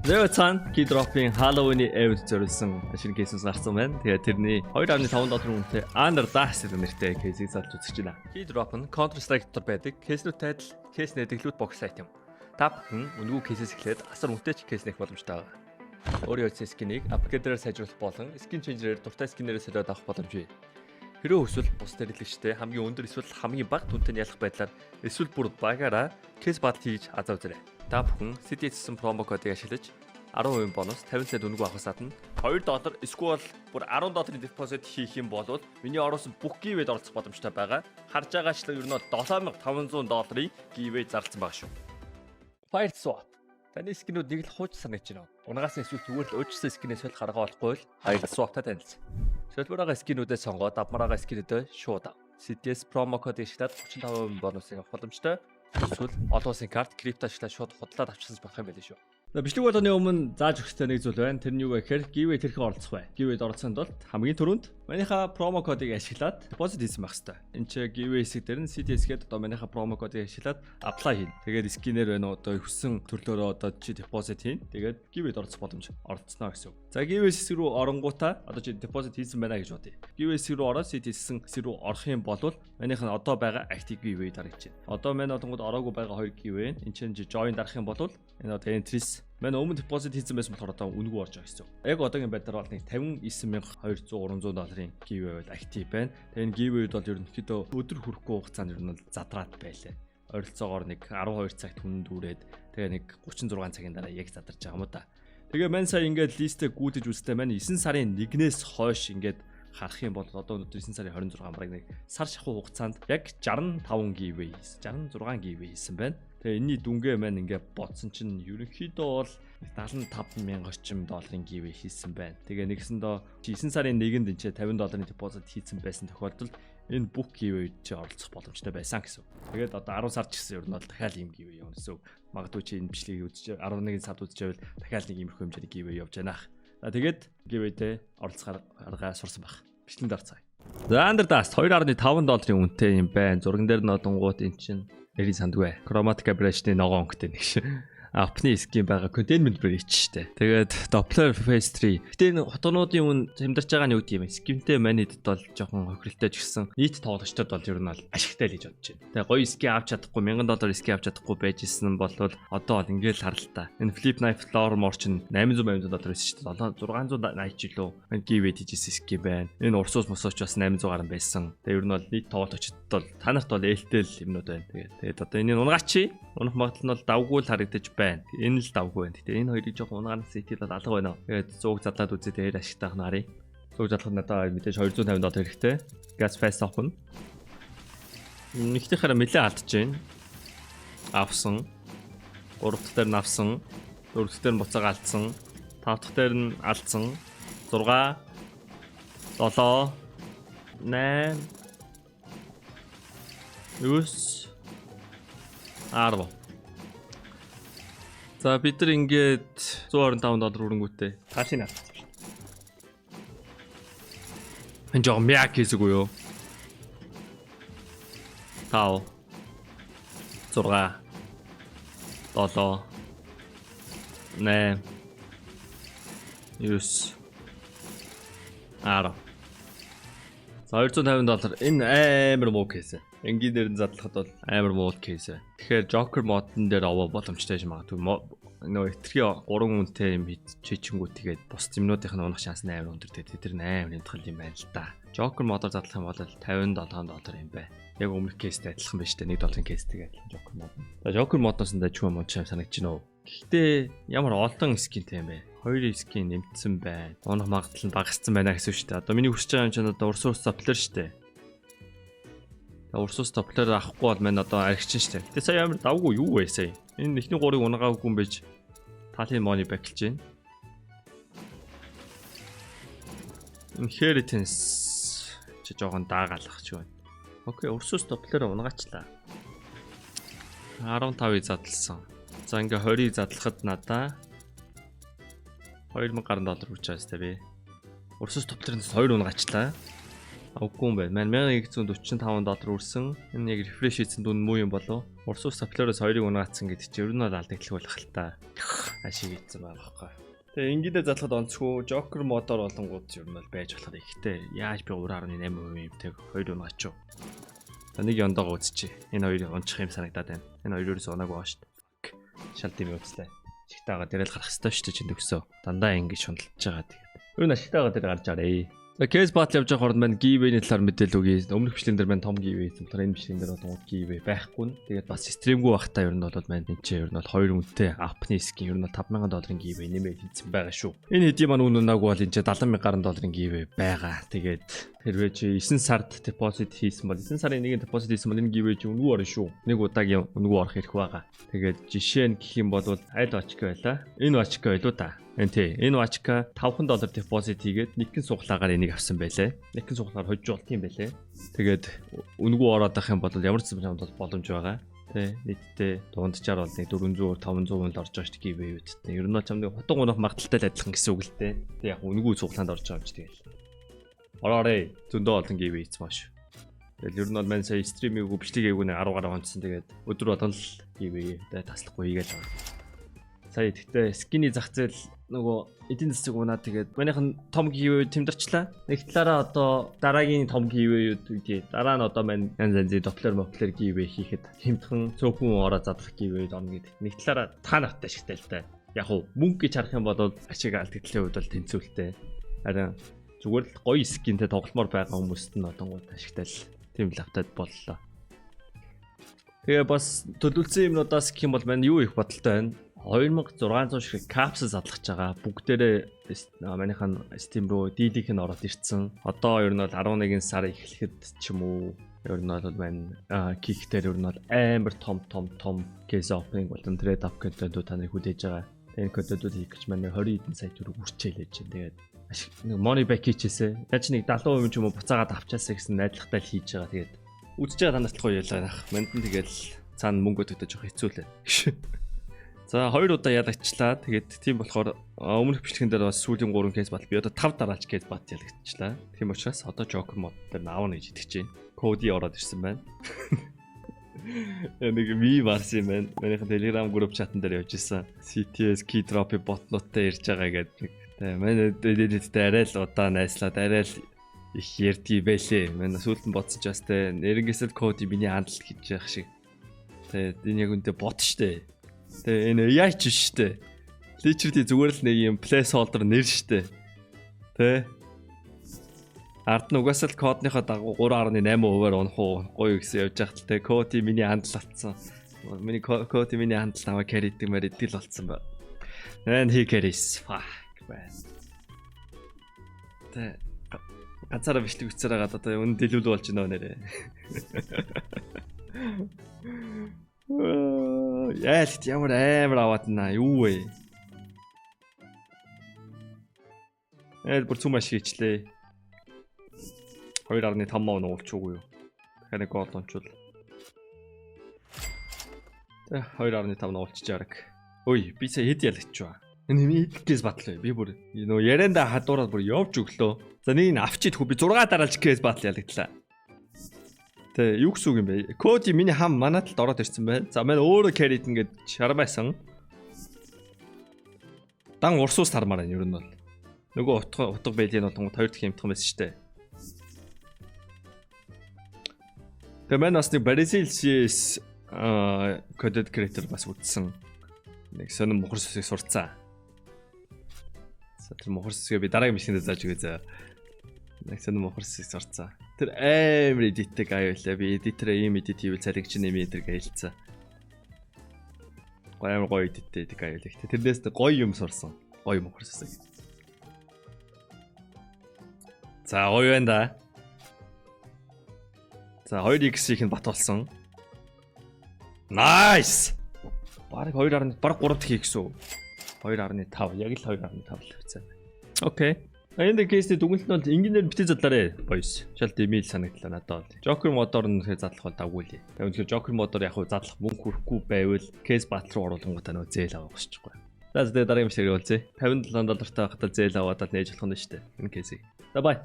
Зөө цаан Keydrop-ийн Halloween event зориулсан шинэ кейсээс гарсан байна. Тэгээд тэрний 2.5 долларын үнэтэй Under Dash гэдэг нэртэй кейсийг залж үзэж байна. Keydrop нь Counter-Strike дотор байдаг кейснүүтэй адил кейс нэдэг лут бокс сайт юм. Та бүхэн үнэгүй кейсээс эхлээд асар үнэтэй ч кейс нэх боломжтой байна. Өөрийн үйл скинийг апгрейдээр сайжруулах болон скин ченжерээр дуртай скинээрээ солиод авах боломж бий. Хэрвээ эсвэл бус дэрэлэгчтэй хамгийн өндөр эсвэл хамгийн бага түнтэй ялах байдлаар эсвэл бүр багаараа кейс бат хийж азаа үзээрэй. Та бүхэн CDS промо кодыг ашиглаж 10% бонус 50 цент үнэгүй авахаас гадна $2 эсвэл бүр $10 депозит хийх юм бол миний оруулсан бүх гивэд оролцох боломжтой байгаа. Харж байгаачлан ер нь $7500 гивэ зарласан байгаа шүү. Fire Swap. Таны скинүүд нэг л хууч санагдаж байна. Унгаас эсвэл зүгээр л өөрчлөсөн скинээс бол гаргаа болохгүй л Fire Swap-тай танилцсан. Солбороо скинүүдээ сонгоод авмараа скинүүдээ шууд ав. CDS промо кодыг ашиглаад 35% бонусыг авах боломжтой. Эсвэл олон улсын карт крипто ашиглаад шууд худлаад авчихсан болох юм байл шүү. Бичлэг болгоны өмнө зааж өгөхтэй нэг зүйл байна. Тэр нь юу вэ гэхээр giveaway тэрхэн оролцох бай. Giveaway-д оролцохын тулд хамгийн түрүүнд манийхаа промо кодыг ашиглаад депозит хийсэн байх хэрэгтэй. Энд чи giveaway хэсэг дээр нь CDS гэдэг одоо манийхаа промо кодыг ашиглаад apply хийн. Тэгээд скинээр байна одоо хүссэн төрлөөрөө одоо чи депозит хийн. Тэгээд giveaway-д оролцох боломж оролцсноо гэсэн үг. За giveaway хэсэг рүү оронгуудаа одоо чи депозит хийсэн байна гэж бодъё. Giveaway хэсэг рүү ороод CDS хэсэг рүү орох юм бол манийх нь одоо байгаа active giveaway дарагдаж байна. Одоо манай одонгод ороогүй байгаа 2 giveaway. Энд чинь join дарах юм бол энэ одоо entries Мэн өмнө депозит хийсэн байсан болохоор одоо үнэгүй орж байгаа гэсэн. Яг одоогийн байдлаар бол нэг $59200 giveaway бол актив байна. Тэгээ энэ giveaway-д бол ерөнхийдөө өдөр хүрэхгүй хугацаанд ер нь бол задраад байлаа. Ойролцоогоор нэг 12 цагт хүн дүүрээд тэгээ нэг 36 цагийн дараа яг задарч байгаа юм да. Тэгээ мань сая ингээд листээ гүйдэж үзтээ мань 9 сарын 1-ээс хойш ингээд харах юм бол одоо өнөөдөр 9 сарын 26 бараг нэг сар шахуу хугацаанд яг 65 giveaway, 66 giveaway хийсэн байна. Тэгээ энэний дүнгээ маань ингээд бодсон чинь ерөнхийдөө бол $75,000 орчим долларын giveaway хийсэн байна. Тэгээ нэгсэндээ 9 сарын 1-нд энэ $50 депозит хийсэн байсан тохиолдолд энэ бүх giveaway чи оролцох боломжтой байсан гэсэн. Тэгээд одоо 10 сар ч гэсэн ер нь бол дахиад ийм giveaway явна гэсэн. Магадгүй чи энэ бичлэгийг үзэж 11 сард үзчихвэл дахиад нэг иймэрхүү хэмжээний giveaway явж байна. Тэгээд giveaway-тэй оролцох арга сурсан баг. Бичлэгэнд орцгаая. За Under Dash $2.5 үнэтэй юм байна. Зурган дээр нодонгууд эн чинь нэрийг сандгүй. Chromatic Aberration-ы ногоон өнгөтэй нэг шиг. Апны скин байгаа containment breach штэ. Тэгээд Doppler Phase 3. Гэтэ энэ хотонуудын үн хямдарч байгаа нь юу гэдэг юм бэ? Скинтэй манийд бол жоохон хохиролтой ч гэсэн нийт тоглогчдод бол ер нь бол ашигтай л гэж бодож байна. Тэгээд гоё скин авч чадахгүй $1000 скин авч чадахгүй байж исэн бол одоо бол ингээл харалтаа. Энэ Flip Knife Floor More чинь $800 байсан шүү дээ. $680 ч лөө энэ giveaway хийжсэн скин байна. Энэ Урсуус мосооч бас 800 гаруй байсан. Тэгээд ер нь бол нийт тоглогчдод бол танарт бол ээлтэл юмнууд байна. Тэгээд одоо энэ унгаач унах магадлал нь бол давгүй л харагдаж байна. Энэ л давгүй байна. Гэтэ энэ хоёрыг жоохон унгаан сэтил бол алга байна. Тэгээд 100 задлаад үзээ тэгээд ашигтай харъя. 100 задлахад надад мэдээж $250 хэрэгтэй. Gas fast open. Нэгтэйхээр нэлээд алдаж байна. Авсан. 3 дахь дээр нь авсан. 4 дахь дээр нь буцаага алдсан. 5 дахь дээр нь алдсан. 6 7 8 9 10. За бид нар ингээд $125 өрөнгөтэй таашин авчихсан шүү дээ. Энэ жоо мяк хийсэг үү юу? 5 6 7 8 9 10. За $250 энэ амар муу кейс. Энгийн дээр нь задлахад бол амар муу кейс. Тэгэхээр Joker модон дээр овоо боломжтой юм магадгүй. Нөө этерхий 3 үнэтэй юм чичингүү тэгээд бус юмнуудынх нь унах шанс нь амар өндөртэй. Тэр нь амар хямдхан юм байна л да. Joker модоор задлах юм бол $57 юм байна. Яг өмнөх кейстэй адилхан байна шүү дээ. $1 кейстэйг адилхан Joker мод. За Joker модноос нь дажгүй юм шиг санагдаж байна уу? Гэхдээ ямар олон скинтэй юм бэ? 2 скин нэмсэн байна. Унах магадлал нь багассан байна гэсэн шүү дээ. Одоо миний хүсэж байгаа юм чинь одоо Ursus Doppler шүү дээ. Ursus Doppler авахгүй бол мань одоо аригчин шүү дээ. Тэгээ сая амар давгүй юу вэ сая? Энэ эхний 3-ыг унгаагүй юм байж талын мони бэклж байна. Inheritance чи жоохон даагаалах ч байна. Окей, Ursus Doppler унгаачлаа. 15-ыг задлсан. За ингээ 20-ыг задлахад надаа $2000 хүрч байгаа сте би. Ursus Doppler-ээс 2 унгаачлаа. Авгүй юм байна. Маань 1145 доллар үрсэн. Энэ яг рефреш хийсэн дүн муу юм болов. Урсус Саплороос 2-ыг унаацсан гэдэг чинь ер нь бол алдагдлах болох л та. Ашиг ийдсэн байгаа байхгүй. Тэгээ ингэдэ залхад онцгүй Joker модоор болонгууд ер нь бол байж болох ихтэй. Яаж би 3.8% юм тэг 2 унаач юу. За нэг ондоогоо үзчихье. Энэ хоёрыг унчих юм санагдаад байна. Энэ хоёр ерөөс унаагүй байгаа шүү дээ. Шал тийм үзлээ. Ашигтайгаа дээрэл гарах хэрэгтэй шүү дээ чинь төгсөө. Дандаа ингэж шундалж байгаа тэгээд. Юу н ашигтайгаа дээр гарч арай. За кейс батл явж байгаа хооронд маань giveaway-ний талаар мэдээлэл өгье. Өмнөх бичлэгэн дээр маань том giveaway хийсэн. Тэгэхээр энэ бичлэгэн дээр бол giveaway байхгүй нь. Тэгээд бас стримгүй байхдаа ер нь бол маань энэ чинь ер нь бол 2 үнэтэй апны скин ер нь $5,000 giveaway нэмээд хийсэн байгаа шүү. Энэ хэдийн маань үн унаагүй бол энэ чинь $70,000 giveaway байгаа. Тэгээд хэрвээ чи 9 сард deposit хийсэн бол 9 сарын 1-ний deposit хийсэн бол энэ giveaway чи үнгүй орно шүү. Нэг удаагийн үнгүй орох хэрэг байгаа. Тэгээд жишээ нь гэх юм бол аль очка байлаа? Энэ очка байлуу та. Энэ вачка $500 deposit хийгээд нэгэн суглаагаар энийг авсан байлээ. Нэгэн суглаагаар хожиж болт юм байлээ. Тэгээд үнгүй ороод авах юм бол ямар ч юм боломж байгаа. Тэ нийтдээ дунджаар бол нэг 400 500 л орж байгаа шүү дээ giveaway-д. Ер нь бол чамд хутан унах магадaltaй л адилхан гэсэн үг л дээ. Тэ яг үнгүй суглаанд орж байгаа юм чи тэгэл. Ороорой зөндөө олон giveaway хийсэн маш. Тэгэл ер нь бол маань сая стримийг бичлэгийг нэг 10 гаруй онцсон. Тэгээд өдөр болгон л giveaway таслахгүй хийгээл байгаа. Сая тэгтээ скины зах зээл нөгөө эдийн засаг унаа тэгээд манийхан том giveaway тэмдэрчлээ. Нэг талаараа одоо дараагийн том giveaway-үүд үгүй. Дараа нь одоо маань янз янзын доплер giveaway хийхэд хэмтхэн цөөхөн ороо задлах giveaway орно гэдэг. Нэг талаараа та нартай ашигтай л та. Яг уу мөнгө гэж харах юм бол ашиг алдагдлын хувьд бол тэнцвэртэй. Харин зүгээр л гоё скинтэй тогломоор байгаа хүмүүст нь одонгууд ашигтай л тийм л автад боллоо. Тэгээ бас төлөвлөсөн юмнуудаас гэх юм бол маань юу их бодолтой байна. 2600 шиг капсул задлах байгаа. Бүгдээрээ манийхан Steam руу дийлийнх нь ороод ирсэн. Одоо ер нь бол 11 сар эхлэхэд ч юм уу ер нь бол маань кикээр ер нь бол амар том кейс опенинг болон трейд ап контентууд таныг хүлээж байгаа. Энэ контентууд хийх гэж манай 20 хэдэн сая төгрөг үрчээлээж байна. Тэгээд нэг money back хийчихсэн. Яаж нэг 70% ч юм уу буцаагаад авчаасаа гэсэн найдлагатай л хийж байгаа. Тэгээд үзэж байгаа танарт гоё ялаа. Манд нь тэгэл цаана мөнгө өгдөгдөж жоох хэцүү лээ. За 2 удаа ялагчлаа. Тэгээд тийм болохоор өмнөх бичлэгэн дээр бас сүүлийн 3 кейс батл би одоо 5 дараалж кейс батл ялагдчихлаа. Тийм учраас одоо Joker мод дээр наавна гэж итгэж байна. Коди ороод ирсэн байна. Нэг ми марс юм байна. Манайхан Telegram group chat-н дээр явж исэн. CTS key drop-ийн ботнуудтай ирж байгаа гэдэг. Тэгээ манай дэдэттэй арай л удаа найслаад арай л их ярдгий байлээ. Манай сүүлд нь бодсон ч бас тэ нэрнгээсэл коди миний хандлт гэж яах шиг. Тэгээ энэ яг үнтэй бот штэ. Тэгээ энэ AI ч штэ. Literally зүгээр л нэг юм placeholder нэр штэ. Тэ. Ард нь угаасаа л кодныхоо дагуу 3.8%-аар унах гоё гэсэн явж байхад тэ коди миний хандлт алдсан. Миний коди миний хандлт аваа carry-дэг мэрэгдэл болсон ба. And he carries. Fuck man. Тэ ганцаараа бичлэг үцээр хагаад одоо үнэ дэлгүүл болж байна нэрээ. Яалт ямар амар аваад наа юу вэ? Бүр цум маш хийчлээ. 2.5 мав нуулчихгүй юу? Тэгэхээр нэг гол ончвол. Тэ 2.5 нуулчих чараг. Ой, би сая хэд ялагч ба. Энэ хэдкээс батлаа. Би бүр нөө ярианда хадуураад бүр явж өглөө. За нэг нь авчид хөө би 6 дараалж кейс батл ялагдлаа. Тэ юу гэсэн үг юм бэ? Коди миний хам манад талд ороод ирсэн байна. За маань өөрөө carry ингээд шармайсан. Дан урсуус тармаар байна ер нь бол. Нөгөө утга байлийн бол тунгууд 2 дахь хэмтхан байсан шүү дээ. Тэгээ маань бас нэг Brazil CS content creator бас үтсэн. Нэг сонир мохор сүсийг сурцсан. За тэр мохор сүсгээ би дараагийн мишгэндээ зааж өгье за. Нэг сонир мохор сүсийг сурцсан. Тэр амар edit-тэй аюулаа. Би editor-аа ийм edit хийвэл цалин чинь нэмээ тэр гаялцсан. Амар гоё edit-тэй аюулаа. Тэрнээс гоё юм сурсан. Гоё мохор сүсийг. За гоё байна да. За 2x-ийг нь бат болсон. Nice. Бараг 2.3 дахь x үү. 2.5. Яг л 2.5 л хэвчээ. Окей. Энэ кейсний дүгнэлт нь бол инженеэр битээ задлаарэ boys. Шалт имэйл санагдлаа надад. Joker модоор нь задлах бол давгүй л. Тэгээ үнэхээр Joker модоор яг задлах мөнгө хүрэхгүй байвал кейс бат руу оруулангуудаа нөө зээл авах болчихгүй. За дараагийн бичлэгээр уулзъя. $57 байхдаа зээл аваад нээж болох нь шүү дээ. Энэ кейсийг. За бай.